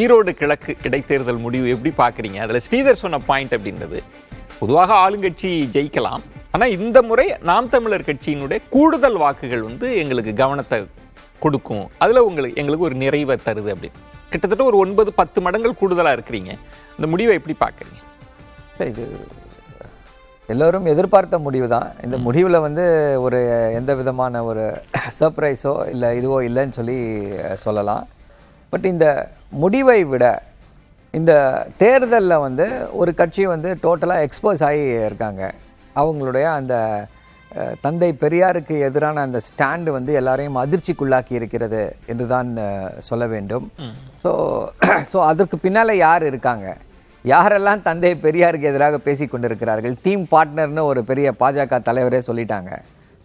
ஈரோடு கிழக்கு இடைத்தேர்தல் முடிவு எப்படி பார்க்குறீங்க? அதில் ஸ்ரீதர் சொன்ன பாயிண்ட் அப்படின்றது பொதுவாக ஆளுங்கட்சி ஜெயிக்கலாம், ஆனால் இந்த முறை நாம் தமிழர் கட்சியினுடைய கூடுதல் வாக்குகள் வந்து எங்களுக்கு கவனத்தை கொடுக்கும், அதில் எங்களுக்கு ஒரு நிறைவை தருது அப்படின்னு. கிட்டத்தட்ட ஒரு 9-10 மடங்கள் கூடுதலாக இருக்கிறீங்க. இந்த முடிவை எப்படி பார்க்குறீங்க? இது எல்லோரும் எதிர்பார்த்த முடிவு தான். இந்த முடிவில் வந்து ஒரு எந்த விதமான ஒரு சர்ப்ரைஸோ இல்லை இதுவோ இல்லைன்னு சொல்லி சொல்லலாம். பட் இந்த முடிவை விட இந்த தேர்தலில் வந்து ஒரு கட்சி வந்து டோட்டலாக எக்ஸ்போஸ் ஆகி இருக்காங்க. அவங்களுடைய அந்த தந்தை பெரியாருக்கு எதிரான அந்த ஸ்டாண்டு வந்து எல்லாரையும் அதிர்ச்சிக்குள்ளாக்கி இருக்கிறது என்று தான் சொல்ல வேண்டும். ஸோ அதற்கு பின்னால் யார் இருக்காங்க, யாரெல்லாம் தந்தை பெரியாருக்கு எதிராக பேசி கொண்டிருக்கிறார்கள், டீம் பார்ட்னர்னு ஒரு பெரிய பாஜக தலைவரே சொல்லிட்டாங்க.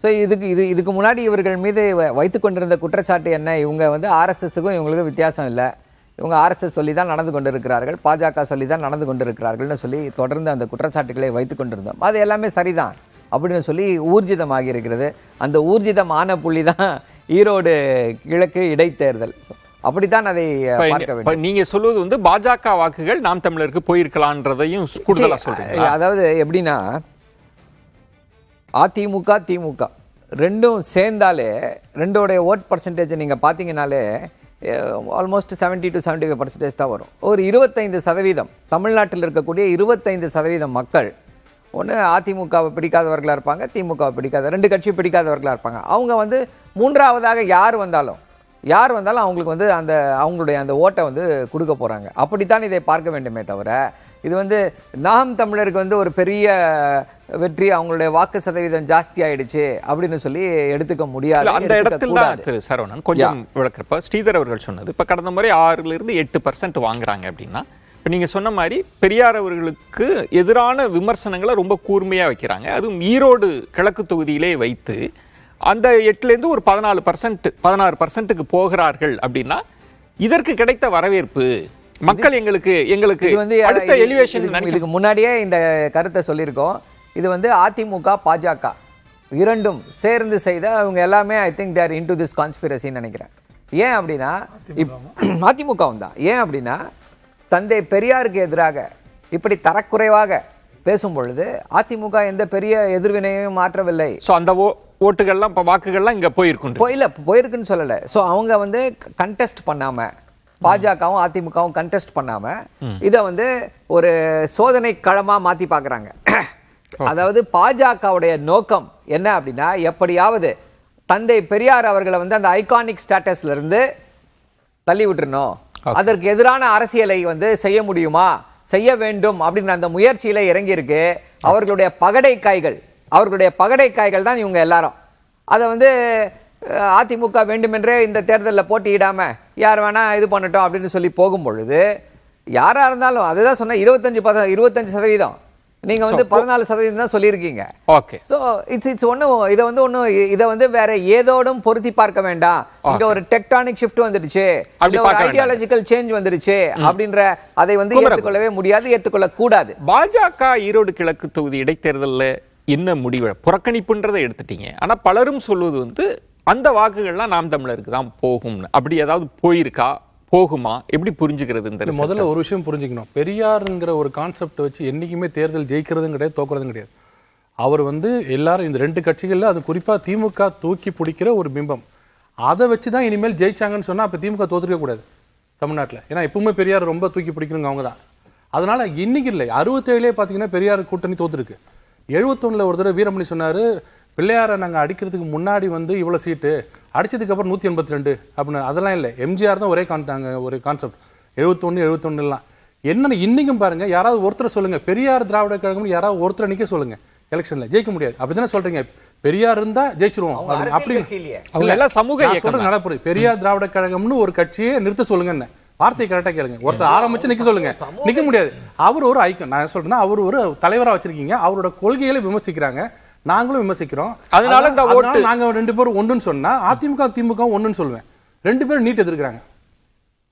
ஸோ இதுக்கு முன்னாடி இவர்கள் மீது வைத்து கொண்டிருந்த குற்றச்சாட்டு என்ன, இவங்க வந்து ஆர்எஸ்எஸ்க்கும் இவங்களுக்கு வித்தியாசம் இல்லை, இவங்க ஆர்எஸ்எஸ் சொல்லி தான் நடந்து கொண்டிருக்கிறார்கள், பாஜக சொல்லி தான் நடந்து கொண்டிருக்கிறார்கள்னு சொல்லி தொடர்ந்து அந்த குற்றச்சாட்டுகளை வைத்து கொண்டிருந்தோம். அது எல்லாமே சரிதான் அப்படின்னு சொல்லி ஊர்ஜிதமாகி இருக்கிறது. அந்த ஊர்ஜிதமான புள்ளி தான் ஈரோடு கிழக்கு இடைத்தேர்தல். அப்படித்தான் அதை பார்க்க வேண்டும். நீங்க சொல்வது வந்து பாஜக வாக்குகள் நாம் தமிழருக்கு போயிருக்கலான்றதையும் கூடுதலா சொல்றீங்க. அதாவது எப்படின்னா, அதிமுக திமுக ரெண்டும் சேர்ந்தாலே ரெண்டோடைய ஓட் பர்சன்டேஜ் நீங்க பாத்தீங்கன்னாலே ஆல்மோஸ்ட் 70 to 75% தான் வரும். ஒரு 25% தமிழ்நாட்டில் இருக்கக்கூடிய 25% மக்கள் ஒன்று அதிமுகவை பிடிக்காதவர்களாக இருப்பாங்க, திமுகவை பிடிக்காத, ரெண்டு கட்சி பிடிக்காதவர்களாக இருப்பாங்க. அவங்க வந்து மூன்றாவதாக யார் வந்தாலும் அவங்களுக்கு வந்து அவங்களுடைய அந்த ஓட்டை வந்து கொடுக்க போகிறாங்க. அப்படித்தான் இதை பார்க்க வேண்டுமே தவிர, இது வந்து நாம் தமிழருக்கு வந்து ஒரு பெரிய வெற்றி, அவங்களுடைய வாக்கு சதவீதம் ஜாஸ்தி ஆயிடுச்சு அப்படின்னு சொல்லி எடுத்துக்க முடியாது. அந்த இடத்துல திரு சரவணன் கொஞ்சம் விளக்குறப்ப ஸ்ரீதர் அவர்கள் சொன்னது, இப்போ கடந்த முறை 6-8% வாங்குறாங்க அப்படின்னா, இப்போ நீங்கள் சொன்ன மாதிரி பெரியார் அவர்களுக்கு எதிரான விமர்சனங்களை ரொம்ப கூர்மையாக வைக்கிறாங்க. அதுவும் ஈரோடு கிழக்கு தொகுதியிலே வைத்து அந்த 8லேருந்து ஒரு 16% போகிறார்கள் அப்படின்னா, இதற்கு கிடைத்த வரவேற்பு மக்கள் எங்களுக்கு வந்து அடுத்த எலிவேஷன். இதுக்கு முன்னாடியே இந்த கருத்தை சொல்லியிருக்கோம். இது வந்து அதிமுக பாஜக இரண்டும் சேர்ந்து செய்த அவங்க எல்லாமே I think there into this கான்ஸ்பிரசின்னு நினைக்கிறேன். ஏன் அப்படின்னா அதிமுகவும் தான். ஏன் அப்படின்னா தந்தை பெரியாருக்கு எதிராக இப்படி தரக்குறைவாக பேசும் பொழுது அதிமுக எந்த பெரிய எதிர்வினையும் மாற்றவில்லை. ஸோ அந்த ஓட்டுகள்லாம் இப்போ வாக்குகள்லாம் இங்கே போயிருக்குன்னு சொல்லலை. ஸோ அவங்க வந்து கண்டெஸ்ட் பண்ணாம, பாஜகவும் அதிமுகவும் கண்டெஸ்ட் பண்ணாம இதை வந்து ஒரு சோதனை களமா மாத்தி பார்க்குறாங்க. அதாவது பாஜகவுடைய நோக்கம் என்ன அப்படின்னா, எப்படியாவது தந்தை பெரியார் அவர்களை வந்து அந்த ஐகானிக் ஸ்டேட்டஸ்ல இருந்து தள்ளி விட்டுறணும், அதற்கு எதிரான அரசியலை வந்து செய்ய முடியுமா, செய்ய வேண்டும் அப்படின்ற அந்த முயற்சியில இறங்கி இருக்கு. அவர்களுடைய பகடை காய்கள் தான் இவங்க எல்லாரும். அதை வந்து அதிமுக வேண்டுமென்றே இந்த தேர்தலில் போட்டியிடாம யார் வேணா இது பண்ணட்டும் அப்படின்னு சொல்லி போகும் பொழுது, யாரா இருந்தாலும் அதுதான் சொன்ன 25% நீங்க வந்து 14% தான் சொல்லியிருக்கீங்க. ஓகே. ஸோ இட்ஸ் இதை வந்து வேற ஏதோடும் பொருத்தி பார்க்க வேண்டாம். இங்க ஒரு டெக்டானிக் ஷிஃப்ட் வந்துடுச்சு, ஐடியாலஜிக்கல் சேஞ்ச் வந்துடுச்சு அப்படின்ற அதை வந்து ஏற்றுக்கொள்ளவே முடியாது, ஏற்றுக்கொள்ள கூடாது. பாஜக ஈரோடு கிழக்கு தொகுதி இடைத்தேர்தலில் என்ன முடிவு புறக்கணிப்புன்றதை எடுத்துட்டீங்க. ஆனா பலரும் சொல்வது வந்து அந்த வாக்குகள்லாம் நாம் தமிழருக்கு தான் போகும்னு. அப்படி ஏதாவது போயிருக்கா, போகுமா, எப்படி புரிஞ்சுக்கிறது? முதல்ல ஒரு விஷயம் புரிஞ்சுக்கணும். பெரியாருங்கிற ஒரு கான்செப்ட் வச்சு என்னைக்குமே தேர்தல் ஜெயிக்கிறதும் கிடையாது, தோக்குறதும் கிடையாது. அவர் வந்து எல்லாரும் இந்த ரெண்டு கட்சிகள்ல, அது குறிப்பா திமுக தூக்கி பிடிக்கிற ஒரு பிம்பம், அதை வச்சுதான் இனிமேல் ஜெயிச்சாங்கன்னு சொன்னா அப்ப திமுக தோத்துருக்க கூடாது தமிழ்நாட்டில். ஏன்னா எப்பவுமே பெரியார் ரொம்ப தூக்கி பிடிக்கிறவங்க அவங்க தான். அதனால இன்னைக்கு இல்லை, 67 பாத்தீங்கன்னா பெரியார் கூட்டணி தோத்துருக்கு. 71 ஒரு தடவை வீரமணி சொன்னாரு, பிள்ளையாரை நாங்கள் அடிக்கிறதுக்கு முன்னாடி வந்து இவ்வளோ சீட்டு, அடிச்சதுக்கு அப்புறம் 182 அப்படின்னு. அதெல்லாம் இல்லை, எம்ஜிஆர் தான் ஒரு கான்செப்ட். 71 என்னன்னு இன்னைக்கும் பாருங்க. யாராவது ஒருத்தர் சொல்லுங்க, பெரியார் திராவிட கழகம் யாராவது ஒருத்தர் நிக்க சொல்லுங்க, எலெக்ஷன்ல ஜெயிக்க முடியாது. அப்படித்தானே சொல்றீங்க? பெரியார் இருந்தா ஜெயிச்சிருவோம் அப்படி நடப்புறது. பெரியார் திராவிட கழகம்னு ஒரு கட்சியை நிறுத்த சொல்லுங்க, வார்த்தை கரெக்டா கேளுங்க. ஒருத்தர் ஆரம்பிச்சு நிக்க சொல்லுங்க, நிக்க முடியாது. அவர் ஒரு ஐக்கன். நான் சொல்றேன்னா அவர் ஒரு தலைவரா வச்சிருக்கீங்க, அவரோட கொள்கைகளை விமர்சிக்கிறாங்க, நாங்களும் விமர்சிக்கிறோம். அதனால நாங்க 2 பேரும் ஒண்ணுன்னு சொன்னா அதிமுக திமுக ஒண்ணுன்னு சொல்லுவேன். 2 பேரும் நீட் எதிர்க்கிறாங்க,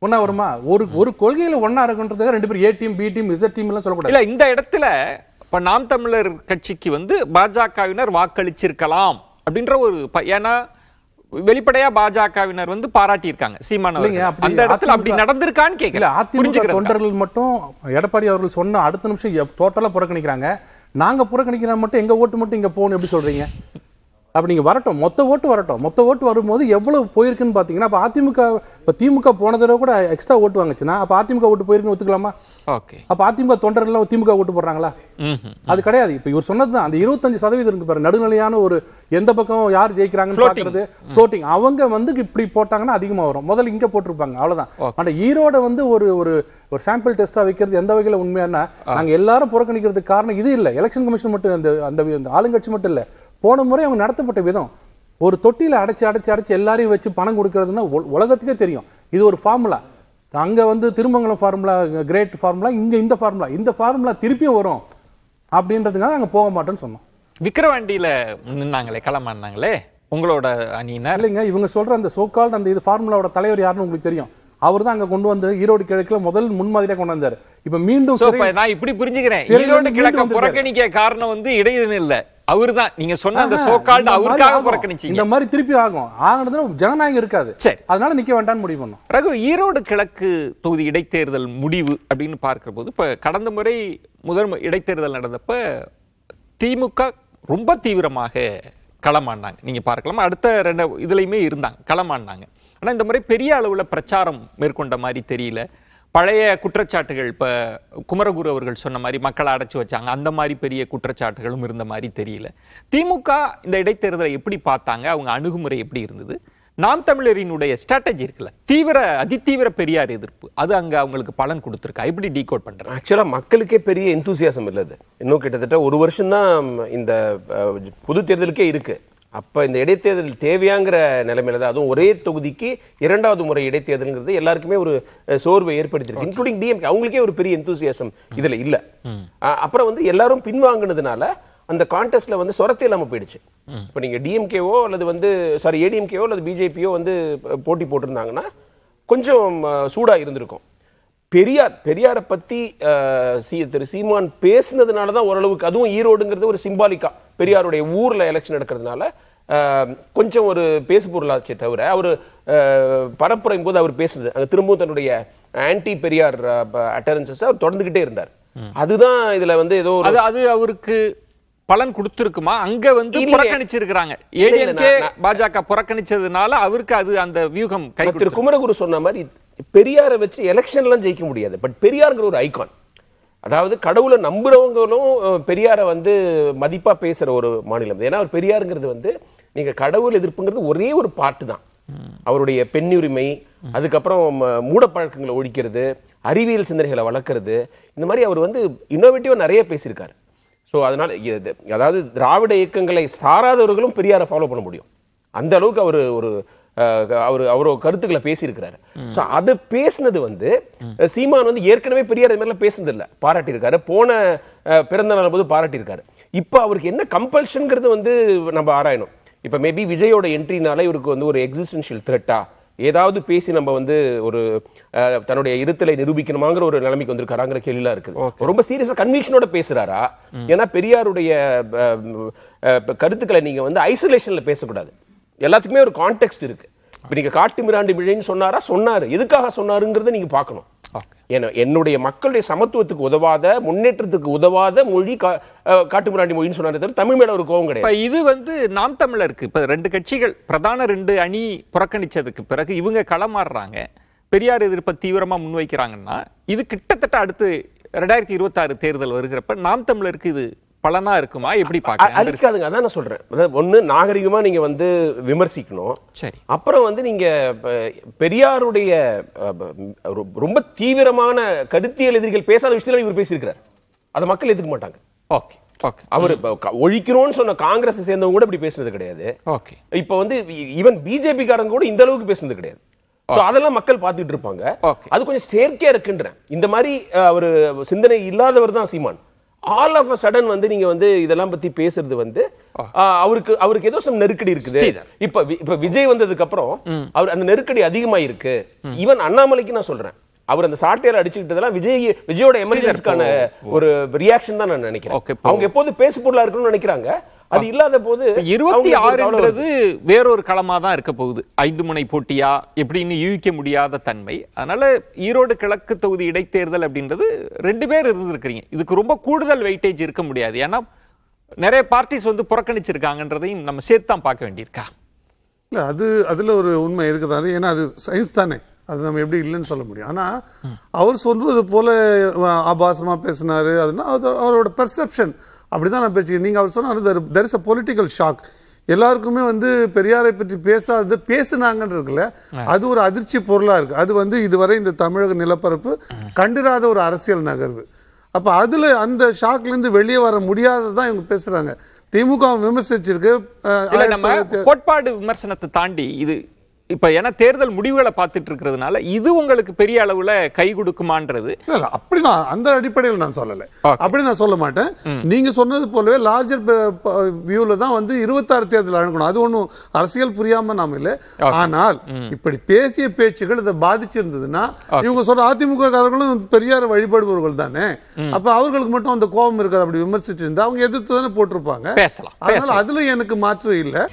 ஒன்னா வருமா? ஒரு கொள்கையில ஒன்னா இருக்குன்றதுக்கு 2 பேரும் A team B team Z team எல்லாம் சொல்லக்கூடாது. இல்ல, இந்த இடத்துல இப்ப நாம் தமிழர் கட்சிக்கு வந்து பாஜகவினர் வாக்களிச்சிருக்கலாம் அப்படின்ற ஒரு, ஏன்னா வெளிப்படையா பாஜகவினர் வந்து பாராட்டி இருக்காங்க சீமான் இல்லைங்க, அவர்கள். அப்படி அந்த இடத்துல அப்படி அதிமுக நடந்திருக்கான்னு இல்ல கேட்கல. அதிமுக தொண்டர்கள் மட்டும் எடப்பாடி அவர்கள் சொன்ன அடுத்த நிமிஷம் டோட்டலா புறக்கணிக்கிறாங்க. நாங்க புறக்கணிக்கிற மட்டும் எங்க ஓட்டு மட்டும் இங்க போகணும் எப்படி சொல்றீங்க? அப்ப நீங்க வரட்டும், மொத்த ஓட்டு வரட்டும். மொத்த ஓட்டு வரும்போது எவ்வளவு போயிருக்குன்னு பாத்தீங்கன்னா, அப்ப அதிமுக இப்ப திமுக போன தடவை கூட எக்ஸ்ட்ரா ஓட்டு வாங்குச்சுன்னா அப்ப அதிமுக ஓட்டு போயிருக்குன்னு ஒத்துக்கலாமா? ஓகே. அப்ப அதிமுக தொண்டர்கள் திமுக ஓட்டு போடுறாங்களா? அது கிடையாது. இப்ப இவர் சொன்னதுதான் அந்த 25% இருக்கு பாரு, நடுநிலையான ஒரு எந்த பக்கம் யார் ஜெயிக்கிறாங்கன்னு பாக்குறது ஃப்ளோட்டிங். அவங்க வந்து இப்படி போட்டாங்கன்னா அதிகமா வரும். முதல்ல இங்க போட்டிருப்பாங்க, அவ்வளவுதான். ஆனா ஈரோட வந்து ஒரு ஒரு ஒரு சாம்பிள் டெஸ்டா வைக்கிறது எந்த வகையில உண்மையானா, நாங்க எல்லாரும் புறக்கணிக்கிறதுக்கு காரணம் இது இல்ல. எலெக்ஷன் கமிஷன் மட்டும் அந்த ஆளுங்கட்சி மட்டும் இல்ல, போன முறை அவங்க நடத்தப்பட்ட விதம் ஒரு தொட்டியில அடைச்சு எல்லாரையும் வச்சு பணம் கொடுக்கறதுன்னா உலகத்துக்கே தெரியும். இது ஒரு ஃபார்முலா. அங்க வந்து திருமங்கலம் ஃபார்முலா, கிரேட் ஃபார்முலா, இங்க இந்த ஃபார்முலா திருப்பியும் வரும் அப்படின்றதுனால நாங்க போக மாட்டோம்னு சொன்னோம். விக்கிரவாண்டியில நின்னாங்களே, களமாடினாங்களே உங்களோட அணியினர். இல்லைங்க, இவங்க சொல்ற அந்த சோகால்ட் அந்த இது ஃபார்முலாவோட தலைவர் யாருன்னு உங்களுக்கு தெரியும். அவர் தான் அங்க கொண்டு வந்து ஈரோடு கிழக்குல முதல் முன்மாதிரியா கொண்டு வந்தாரு. இப்ப மீண்டும் நான் இப்படி புரிஞ்சுக்கிறேன், ஈரோடு கிழக்க புறக்கணிக்க காரணம் வந்து இடையில இல்ல, அவர்தான். நீங்க சொன்ன அந்த சோகால்ட் அவருக்காக புறக்கணிச்சீங்க. இந்த மாதிரி திருப்பி ஆகுனதுல ஜனநாயகம் இருக்காது. அதனால நிக்க வேண்டாம்னு முடிவு பண்ணோம். ரகு, ஈரோடு கிழக்கு தொகுதி இடைத்தேர்தல் முடிவு அப்படின்னு பார்க்கிற போது, இப்ப கடந்த முறை முதல் இடைத்தேர்தல் நடந்தப்ப திமுக ரொம்ப தீவிரமாக களமாடினாங்க. நீங்க பார்க்கலாம், அடுத்த 2 இதுலயுமே இருந்தாங்க, களமாடினாங்க. ஆனா இந்த முறை பெரிய அளவுல பிரச்சாரம் மேற்கொண்ட மாதிரி தெரியல. பழைய குற்றச்சாட்டுகள், இப்ப குமரகுரு அவர்கள் சொன்ன மாதிரி மக்களை அடைச்சு வச்சாங்க, அந்த மாதிரி பெரிய குற்றச்சாட்டுகளும் இருந்த மாதிரி தெரியல. திமுக இந்த இடைத்தேர்தலை எப்படி பார்த்தாங்க, அவங்க அணுகுமுறை எப்படி இருந்தது? நாம் தமிழரினுடைய ஸ்ட்ராட்டஜி இருக்குல்ல, அதிதீவிர பெரியார் எதிர்ப்பு, அது அங்க அவங்களுக்கு பலன் கொடுத்திருக்கா? எப்படி டீகோட் பண்றாங்க? ஆக்சுவலா மக்களுக்கே பெரிய எந்தூசியாசம் இல்லது. இன்னும் கிட்டத்தட்ட 1 வருஷம் தான் இந்த பொது தேர்தலுக்கே இருக்கு. அப்ப இந்த இடைத்தேர்தல் தேவையாங்கிற நிலைமையில தான், அதுவும் ஒரே தொகுதிக்கு 2வது முறை இடைத்தேர்தல்ங்கிறது எல்லாருக்குமே ஒரு சோர்வை ஏற்படுத்தியிருக்கு, இன்க்ளூடிங் டிஎம்கே. அவங்களுக்கே ஒரு பெரிய எந்தூசியாசம் இதுல இல்ல. அப்புறம் வந்து எல்லாரும் பின்வாங்கினதுனால அந்த கான்டெஸ்ட்ல வந்து சொரத்தை இல்லாம போயிடுச்சு. இப்ப நீங்க டிஎம்கேவோ அல்லது வந்து ஏடிஎம்கேவோ அல்லது பிஜேபியோ வந்து போட்டி போட்டிருந்தாங்கன்னா கொஞ்சம் சூடா இருந்திருக்கும். பெரியாரை பத்தி திரு சீமான் பேசினதுனால தான் ஓரளவுக்கு, அதுவும் ஈரோடுங்கிறது ஒரு சிம்பாலிக்கா பெரியாருடைய ஊர்ல எலெக்ஷன் நடக்கிறதுனால கொஞ்சம் ஒரு பேசு பொருளாச்சே தவிர, அவர் பரப்புரையும் போது அவர் பேசுனது அங்க திரும்பவும் தன்னுடைய ஆன்டி பெரியார் அட்டரன்சஸ் அவர் தொடர்ந்துகிட்டே இருந்தார். அதுதான் இதுல வந்து ஏதோ அது அவருக்கு பலன் கொடுத்திருக்குமா? அங்க வந்து புறக்கணிச்சிருக்காங்க, ஏடிஎம்கே பாஜக புறக்கணிச்சதுனால அவருக்கு அது அந்த வியூகம் கை. திரு குமரகுரு சொன்ன மாதிரி பெரியாரை வச்சு எலெக்ஷன்லாம் ஜெயிக்க முடியாது. பட் பெரியார்ங்கிற ஒரு ஐகான், அதாவது கடவுளை நம்புறவங்களும் பெரியாரை வந்து மதிப்பா பேசுற ஒரு மாநிலம். ஏன்னா அவர் பெரியாருங்கிறது வந்து நீங்க கடவுள் எதிர்ப்புங்கிறது ஒரே ஒரு பாட்டு தான். அவருடைய பெண்ணுரிமை, அதுக்கப்புறம் மூடப்பழக்கங்களை ஒழிக்கிறது, அறிவியல் சிந்தனைகளை வளர்க்கறது, இந்த மாதிரி அவர் வந்து இன்னோவேட்டிவா நிறைய பேசியிருக்காரு. ஸோ அதனால அதாவது திராவிட இயக்கங்களை சாராதவர்களும் பெரியாரை ஃபாலோ பண்ண முடியும். அந்த அளவுக்கு அவர் ஒரு அவரோட கருத்துக்களை பேசியிருக்கிறாரு. ஸோ அதை பேசினது வந்து சீமான் வந்து ஏற்கனவே பெரியார் இது மாதிரிலாம் பேசுனது இல்லை, பாராட்டியிருக்காரு. போன பிறந்த நாள் போது பாராட்டியிருக்காரு. இப்போ அவருக்கு என்ன கம்பல்ஷன்ங்கிறது வந்து நம்ம ஆராயணும். இப்போ மேபி விஜயோட என்ட்ரினால இவருக்கு வந்து ஒரு எக்ஸிஸ்டன்ஷியல் த்ரெட்டா, ஏதாவது பேசி நம்ம வந்து ஒரு தன்னுடைய இருத்தலை நிரூபிக்கணுமாங்கிற ஒரு நிலைமைக்கு வந்திருக்காராங்கிற கேள்விலாம் இருக்குது. ரொம்ப சீரியஸா கன்விக்ஷனோட பேசுறாரா? ஏன்னா பெரியாருடைய கருத்துக்களை நீங்க வந்து ஐசோலேஷன்ல பேசக்கூடாது. எல்லாத்துக்குமே ஒரு கான்டெக்ஸ்ட் இருக்கு. இப்ப நீங்க காட்டு மிராண்டி மொழின்னு சொன்னாரு, எதுக்காக சொன்னாருங்கிறத நீங்க பார்க்கணும். என்னுடைய மக்களுடைய சமத்துவத்துக்கு உதவாத, முன்னேற்றத்துக்கு உதவாத மொழி காட்டு மிராண்டி மொழின்னு சொன்னாரு, தமிழ் மேல ஒரு கோபம் கிடையாது. இது வந்து நாம் தமிழருக்கு இப்ப 2 கட்சிகள், பிரதான 2 அணி புறக்கணிச்சதுக்கு பிறகு இவங்க களமாடுறாங்க, பெரியார் எதிர்ப்பை தீவிரமா முன்வைக்கிறாங்கன்னா, இது கிட்டத்தட்ட அடுத்து 2026 தேர்தல் வருகிறப்ப நாம் தமிழருக்கு இது பலனா இருக்குமா? எப்படி பார்க்க? அழிக்காதுங்க. அதான் நான் சொல்றேன். ஒண்ணு நாகரிகமா நீங்க வந்து விமர்சிக்கணும். சரி, அப்புறம் வந்து நீங்க பெரியாருடைய ரொம்ப தீவிரமான கருத்தியல் எதிரிகள் பேசாத விஷயத்துல இவர் பேசியிருக்கிறார், அதை மக்கள் ஏத்துக்க மாட்டாங்க. ஓகே, அவர் ஒழிக்கணும்னு சொன்ன காங்கிரஸ் சேர்ந்தவங்க கூட இப்படி பேசுனது கிடையாது. ஓகே, இப்ப வந்து ஈவன் பிஜேபி காரங்க கூட இந்த அளவுக்கு பேசுனது கிடையாது. அதெல்லாம் மக்கள் பார்த்துட்டு இருப்பாங்க. அது கொஞ்சம் செயற்கையா இருக்குன்றேன். இந்த மாதிரி ஒரு சிந்தனை இல்லாதவர் தான் சீமான். ஆல் ஆஃப் அ சடன் வந்து நீங்க வந்து இதெல்லாம் பத்தி பேசுறது வந்து அவருக்கு ஏதோ சம் நெருக்கடி இருக்குது. இப்ப விஜய் வந்ததுக்கு அப்புறம் அவர் அந்த நெருக்கடி அதிகமா இருக்கு. ஈவன் அண்ணாமலைக்கு நான் சொல்றேன், அவர் அந்த சாட்டையால அடிச்சுக்கிட்டதெல்லாம் விஜயோட எமர்ஜென்சிக்கான ஒரு ரியாக்ஷன் தான் நான் நினைக்கிறேன். அவங்க எப்போது பேசு பொருளா இருக்கணும்னு நினைக்கிறாங்க. அது இல்லாத போது 26ன்றது வேறொரு களமா தான் இருக்க போகுது. 5 முனை போட்டியா எப்படின்னு யூகிக்க முடியாத தன்மை. அதனால ஈரோடு கிழக்கு தொகுதி இடைத்தேர்தல் அப்படின்றது 2 பேர் இருந்திருக்கிறீங்க. இதுக்கு ரொம்ப கூடுதல் வெயிட்டேஜ் இருக்க முடியாது. ஏன்னா நிறைய பார்ட்டிஸ் வந்து புறக்கணிச்சிருக்காங்கன்றதையும் நம்ம சேர்த்து தான் பார்க்க வேண்டியிருக்கா? இல்லை, அதில் ஒரு உண்மை இருக்குதாது. ஏன்னா அது சயின்ஸ் தானே, அது நம்ம எப்படி இல்லைன்னு சொல்ல முடியும். ஆனால் அவர் சொல்வது போல ஆபாசமாக பேசினாரு, அதுனா அவரோட பெர்செப்ஷன் அப்படிதான் நான் பேசிக்கிறேன். நீங்கள் அவர் சொன்னார் there is a political shock. எல்லாருக்குமே வந்து பெரியாரை பற்றி பேசுனாங்கன்னு இருக்குல்ல, அது ஒரு அதிர்ச்சி பொருளாக இருக்கு. அது வந்து இதுவரை இந்த தமிழக நிலப்பரப்பு கண்டிராத ஒரு அரசியல் நகர்வு. அப்போ அதில் அந்த ஷாக்லேருந்து வெளியே வர முடியாததான் இவங்க பேசுறாங்க. திமுக விமர்சிச்சிருக்கு. நம்ம கோட்பாடு விமர்சனத்தை தாண்டி இது இப்ப ஏன்னா தேர்தல் முடிவுகளை பார்த்துட்டு இருக்கிறதுனால இது உங்களுக்கு பெரிய அளவுல கை கொடுக்குமான்றது அப்படி நான் அந்த அடிப்படையில் நான் சொல்லலை, அப்படி நான் சொல்ல மாட்டேன். நீங்க சொன்னது போலவே லார்ஜர் வியூல தான் வந்து 26 தேர்தல் அணுகணும். அது ஒன்றும் அரசியல் புரியாம நாம இல்லை. ஆனால் இப்படி பேசிய பேச்சுகள் இதை பாதிச்சிருந்ததுன்னா இவங்க சொல்ற அதிமுக காரர்களும் பெரியார வழிபடுபவர்கள் தானே, அப்ப அவர்களுக்கு மட்டும் அந்த கோபம் இருக்காது. அப்படி விமர்சிச்சிருந்தா அவங்க எதிர்த்து தானே போட்டிருப்பாங்க. பேசலாம். அதனால அதுல எனக்கு மாற்று இல்லை.